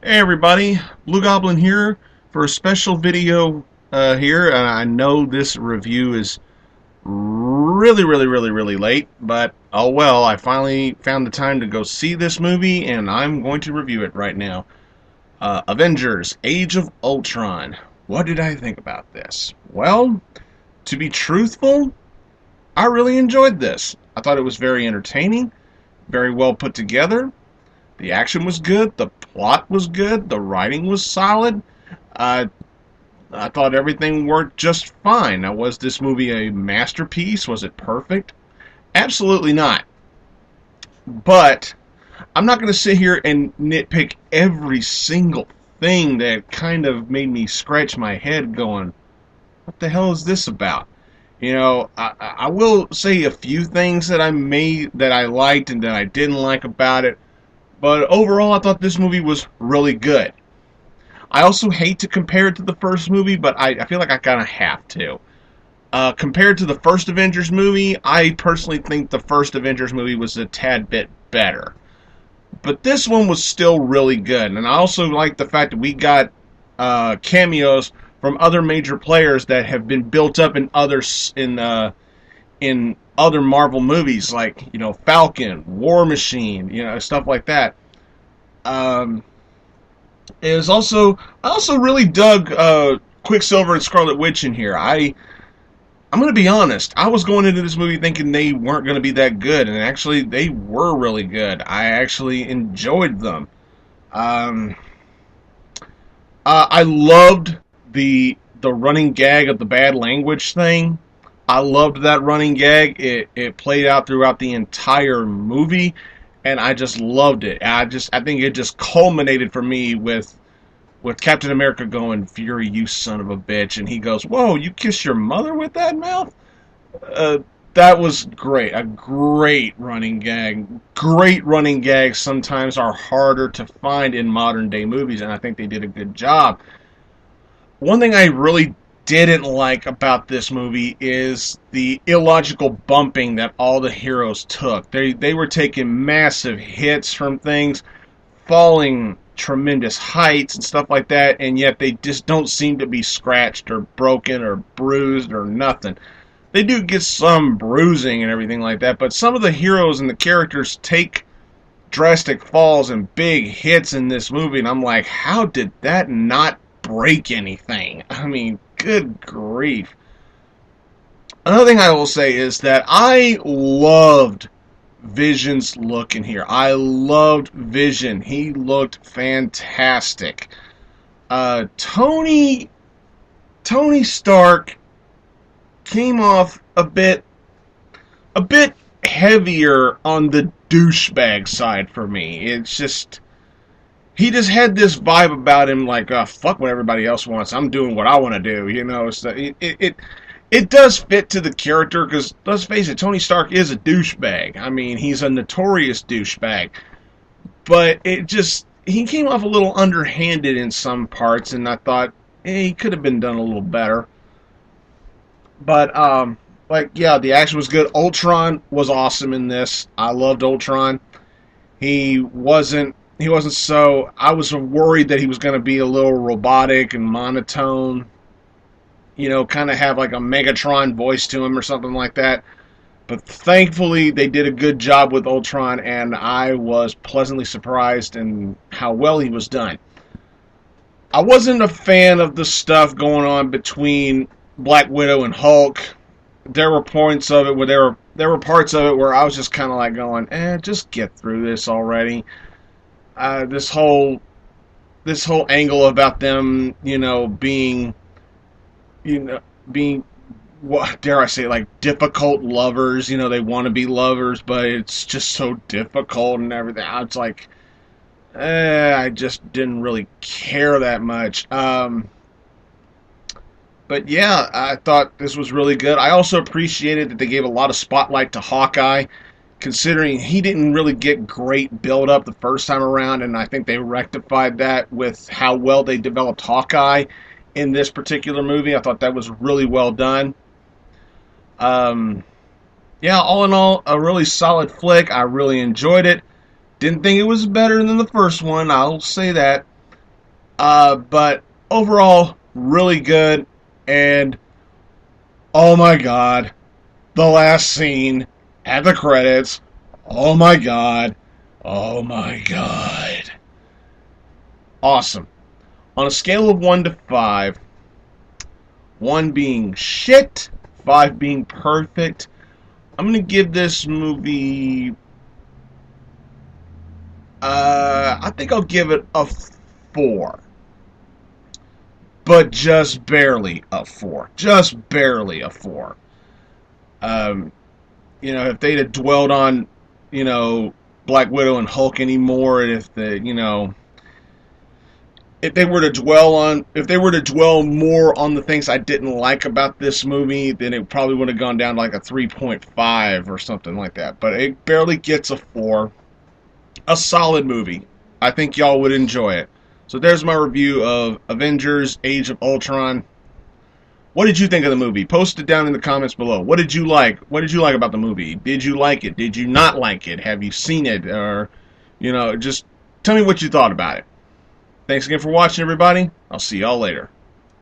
Hey everybody, Blue Goblin here for a special video here. I know this review is really late, but oh well, I finally found the time to go see this movie and I'm going to review it right now. Avengers: Age of Ultron. What did I think about this? Well, to be truthful, I really enjoyed this. I thought it was very entertaining, very well put together. The action was good, the plot was good, the writing was solid. Uh, I thought everything worked just fine. Now, was this movie a masterpiece? Was it perfect? Absolutely not. But I'm not going to sit here and nitpick every single thing that kind of made me scratch my head going, what the hell is this about? I will say a few things that I liked and that I didn't like about it, but overall I thought this movie was really good. I also hate to compare it to the first movie, but I feel like I kind of have to. Compared to the first Avengers movie, I personally think the first Avengers movie was a tad bit better. But this one was still really good, and I also like the fact that we got cameos from other major players that have been built up in other Marvel movies, like Falcon, War Machine, stuff like that. Um, I also really dug Quicksilver and Scarlet Witch in here. I'm going to be honest. I was going into this movie thinking they weren't going to be that good, and actually they were really good. I actually enjoyed them. Um, I loved the running gag of the bad language thing. I loved that running gag. It played out throughout the entire movie, and I just loved it. I think it just culminated for me with Captain America going, "Fury, you son of a bitch," and he goes, "Whoa, you kiss your mother with that mouth?" Uh, that was great. A great running gag. Great running gags sometimes are harder to find in modern day movies, and I think they did a good job. One thing I really didn't like about this movie is the illogical bumping that all the heroes took. They were taking massive hits from things, falling tremendous heights and stuff like that, and yet they just don't seem to be scratched or broken or bruised or nothing. They do get some bruising and everything like that, but some of the heroes and the characters take drastic falls and big hits in this movie, and I'm like, how did that not break anything? I mean, good grief. Another thing I will say is that I loved Vision's look in here. I loved Vision. He looked fantastic. Tony Stark came off a bit heavier on the douchebag side for me. It's just he just had this vibe about him, like fuck what everybody else wants. I'm doing what I want to do. So it does fit to the character because let's face it, Tony Stark is a douchebag. I mean, he's a notorious douchebag, but he came off a little underhanded in some parts, and I thought he could have been done a little better. But yeah, the action was good. Ultron was awesome in this. I loved Ultron. He wasn't so. I was worried that he was going to be a little robotic and monotone. Kind of have like a Megatron voice to him or something like that. But thankfully, they did a good job with Ultron, and I was pleasantly surprised in how well he was done. I wasn't a fan of the stuff going on between Black Widow and Hulk. There were points of it where there were parts of it where I was just kind of like going, just get through this already. This whole angle about them, you know, being, what dare I say, like difficult lovers. They want to be lovers, but it's just so difficult and everything. I was like, I just didn't really care that much. But yeah, I thought this was really good. I also appreciated that they gave a lot of spotlight to Hawkeye, considering he didn't really get great build up the first time around, and I think they rectified that with how well they developed Hawkeye in this particular movie. I thought that was really well done. Um, yeah, all in all, a really solid flick. I really enjoyed it. Didn't think it was better than the first one, I'll say that. But overall, really good. And oh my god, the last scene at the credits. Oh my god. Oh my god. Awesome. On a scale of 1 to 5, 1 being shit, 5 being perfect, I'm going to give this movie, I think I'll give it a 4. But just barely a 4. Just barely a 4. If they'd have dwelled on, Black Widow and Hulk anymore, and if they were to dwell more on the things I didn't like about this movie, then it probably would have gone down to like a 3.5 or something like that. But it barely gets a 4. A solid movie. I think y'all would enjoy it. So there's my review of Avengers: Age of Ultron. What did you think of the movie? Post it down in the comments below. What did you like? What did you like about the movie? Did you like it? Did you not like it? Have you seen it? Or, just tell me what you thought about it. Thanks again for watching, everybody. I'll see y'all later.